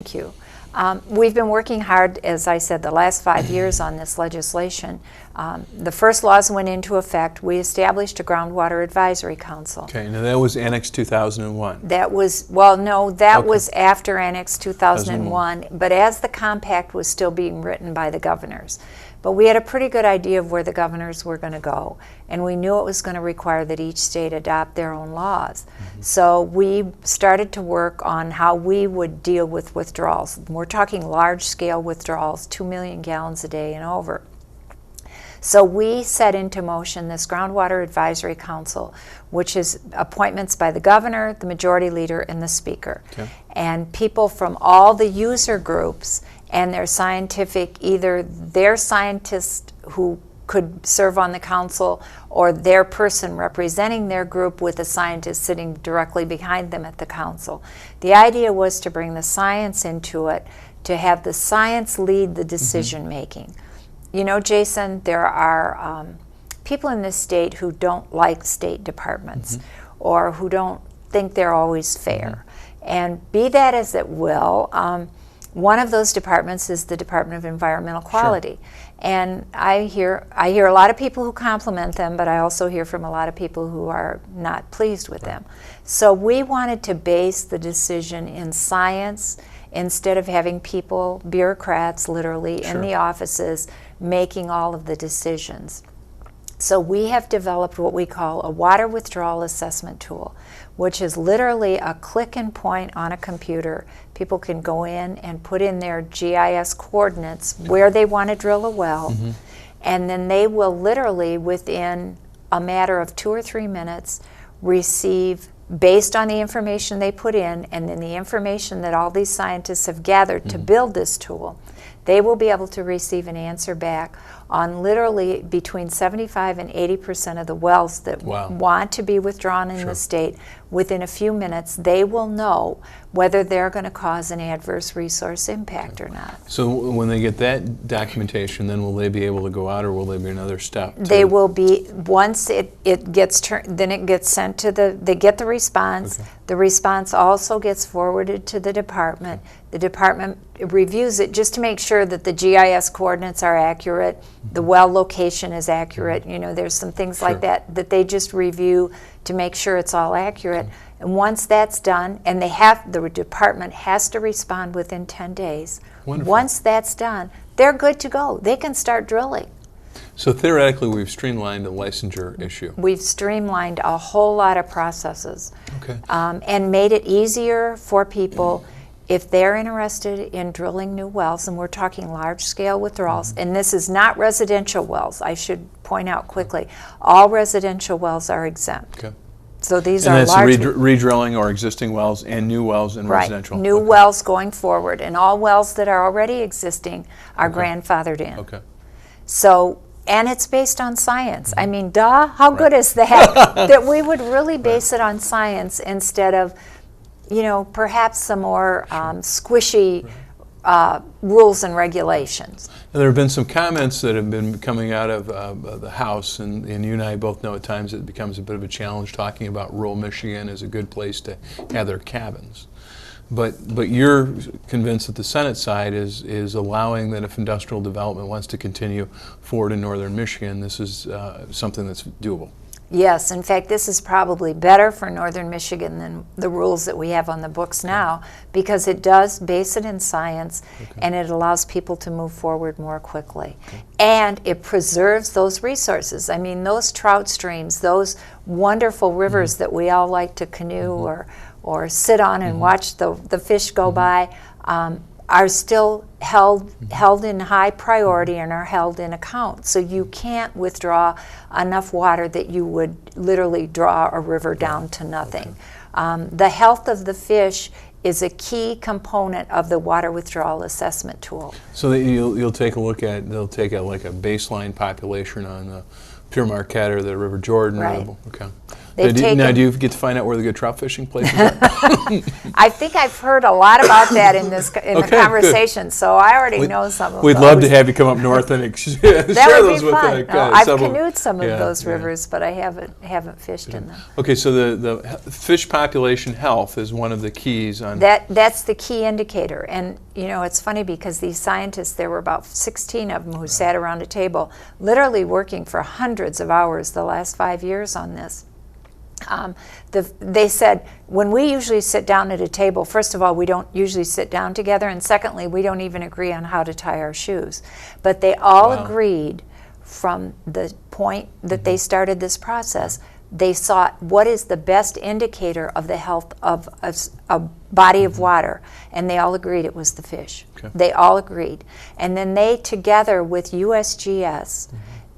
Thank you. We've been working hard, as I said, the last 5 years on this legislation. The first laws went into effect. We established a groundwater advisory council. Okay, now that was Annex 2001. That was, well, no, that Okay. was after Annex 2001, but as the compact was still being written by the governors. But we had a pretty good idea of where the governors were going to go, and we knew it was going to require that each state adopt their own laws. So we started to work on how we would deal with withdrawals. We're talking large-scale withdrawals, 2 million gallons a day and over. So we set into motion this Groundwater Advisory Council, which is appointments by the governor, the majority leader, and the speaker. Okay. And people from all the user groups and their scientific, either their scientist who could serve on the council or their person representing their group with a scientist sitting directly behind them at the council. The idea was to bring the science into it, to have the science lead the decision making. You know, Jason, there are people in this state who don't like state departments or who don't think they're always fair. And be that as it will, one of those departments is the Department of Environmental Quality. And I hear a lot of people who compliment them, but I also hear from a lot of people who are not pleased with them. So we wanted to base the decision in science instead of having people, bureaucrats literally, in the offices making all of the decisions. So we have developed what we call a water withdrawal assessment tool, which is literally a click and point on a computer. People can go in and put in their GIS coordinates where they want to drill a well, and then they will literally, within a matter of 2 or 3 minutes, receive, based on the information they put in and then the information that all these scientists have gathered to build this tool, they will be able to receive an answer back on literally between 75 and 80% of the wells that want to be withdrawn in the state. Within a few minutes, they will know whether they're going to cause an adverse resource impact or not. So when they get that documentation, then will they be able to go out, or will there be another step? They will be, once it gets turned, then it gets sent to they get the response. The response also gets forwarded to the department. The department reviews it just to make sure that the GIS coordinates are accurate, the well location is accurate. You know, there's some things like that that they just review to make sure it's all accurate. And once that's done, and the department has to respond within 10 days. Wonderful. Once that's done, they're good to go. They can start drilling. So theoretically, we've streamlined the licensure issue. We've streamlined a whole lot of processes and made it easier for people if they're interested in drilling new wells, and we're talking large-scale withdrawals, and this is not residential wells, I should point out quickly. All residential wells are exempt. So these are large. And that's re-drilling or existing wells and new wells in residential? New wells going forward, and all wells that are already existing are grandfathered in. So, and it's based on science. I mean, duh, how good is that? That we would really base it on science instead of, you know, perhaps some more squishy rules and regulations. Now, there have been some comments that have been coming out of the House, and you and I both know at times it becomes a bit of a challenge talking about rural Michigan as a good place to have their cabins. But you're convinced that the Senate side is allowing that if industrial development wants to continue forward in northern Michigan, this is something that's doable. Yes, in fact, this is probably better for northern Michigan than the rules that we have on the books now, because it does base it in science and it allows people to move forward more quickly. And it preserves those resources. I mean, those trout streams, those wonderful rivers that we all like to canoe or sit on and watch the fish go by, are still held in high priority and are held in account. So you can't withdraw enough water that you would literally draw a river down to nothing. The health of the fish is a key component of the water withdrawal assessment tool. So that you'll take a look at, they'll take like a baseline population on the Pure Marquette or the River Jordan. Right. They've taken, now, do you get to find out where the good trout fishing places are? I think I've heard a lot about that in the Okay, conversation, so I already know some of those. We'd love to have you come up north and share That would those be with fun. I've canoed some of those rivers, but I haven't fished in them. Okay, so the fish population health is one of the keys on That's the key indicator. And you know, it's funny because these scientists, there were about 16 of them who sat around a table, literally working for hundreds of hours the last 5 years on this. They said, when we usually sit down at a table, first of all, we don't usually sit down together, and secondly, we don't even agree on how to tie our shoes. But they all agreed from the point that they started this process. They sought what is the best indicator of the health of a body of water, and they all agreed it was the fish. Okay. They all agreed. And then they, together with USGS,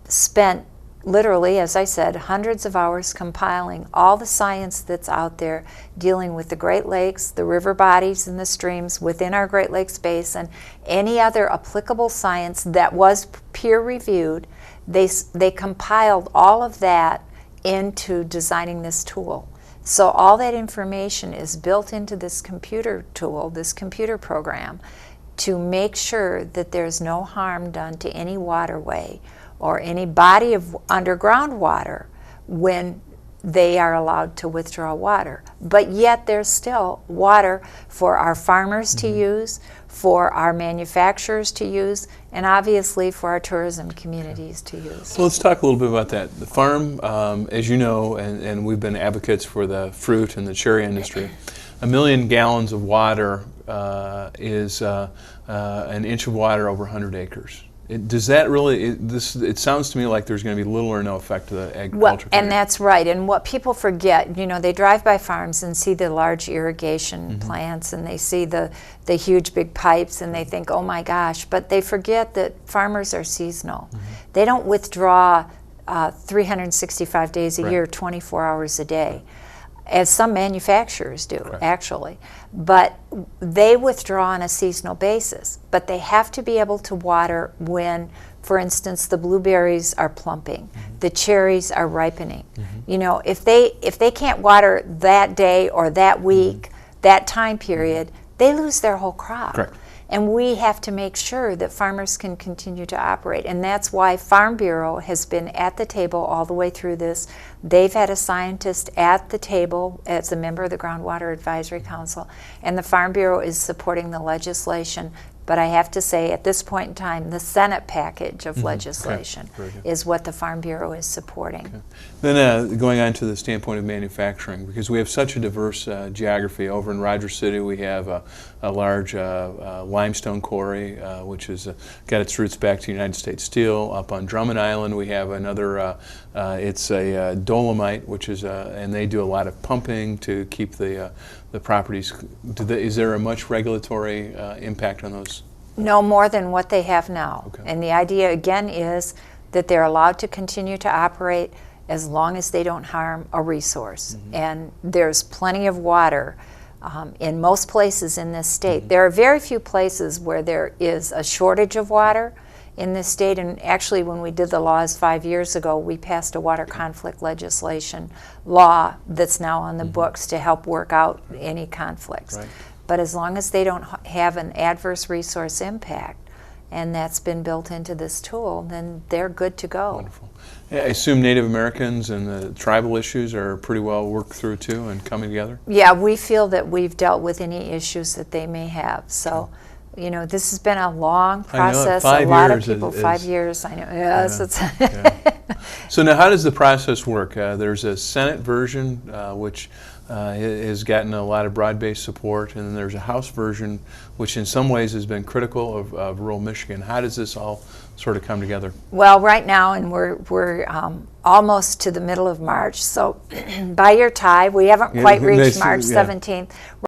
spent literally, as I said, hundreds of hours compiling all the science that's out there dealing with the Great Lakes, the river bodies and the streams within our Great Lakes Basin, any other applicable science that was peer-reviewed. They compiled all of that into designing this tool. So all that information is built into this computer tool, this computer program, to make sure that there's no harm done to any waterway or any body of underground water when they are allowed to withdraw water. But yet there's still water for our farmers to use, for our manufacturers to use, and obviously for our tourism communities to use. Well, let's talk a little bit about that. The farm, as you know, and we've been advocates for the fruit and the cherry industry, 1 million gallons of water is an inch of water over 100 acres. Does that really, it sounds to me like there's going to be little or no effect to the agriculture. And that's right. And what people forget, you know, they drive by farms and see the large irrigation plants and they see the huge big pipes and they think, oh my gosh, but they forget that farmers are seasonal. They don't withdraw 365 days a year, 24 hours a day, as some manufacturers do, actually. But they withdraw on a seasonal basis. But they have to be able to water when, for instance, the blueberries are plumping, the cherries are ripening. You know, if they can't water that day or that week, that time period, they lose their whole crop. Correct. And we have to make sure that farmers can continue to operate. And that's why Farm Bureau has been at the table all the way through this. They've had a scientist at the table as a member of the Groundwater Advisory Council. And the Farm Bureau is supporting the legislation. But I have to say, at this point in time, the Senate package of legislation is what the Farm Bureau is supporting. Then going on to the standpoint of manufacturing, because we have such a diverse geography. Over in Rogers City, we have a large limestone quarry, which has got its roots back to United States Steel. Up on Drummond Island, we have another, it's a dolomite, which is, and they do a lot of pumping to keep the properties. Is there a much regulatory impact on those? No more than what they have now. Okay. And the idea, again, is that they're allowed to continue to operate as long as they don't harm a resource. And there's plenty of water in most places in this state. There are very few places where there is a shortage of water in this state, and actually when we did the laws 5 years ago, we passed a water conflict legislation law that's now on the books to help work out any conflicts. But as long as they don't have an adverse resource impact, and that's been built into this tool, then they're good to go. Wonderful. I assume Native Americans and the tribal issues are pretty well worked through too and coming together? Yeah, we feel that we've dealt with any issues that they may have. So, you know, this has been a long process. I know, 5 a lot years of people, 5 years, I know. Yes, it's So now how does the process work? There's a Senate version which has gotten a lot of broad-based support, and then there's a House version which in some ways has been critical of rural Michigan. How does this all sort of come together? Well, right now, and we're almost to the middle of March, so by your tie, we haven't quite reached March 17th.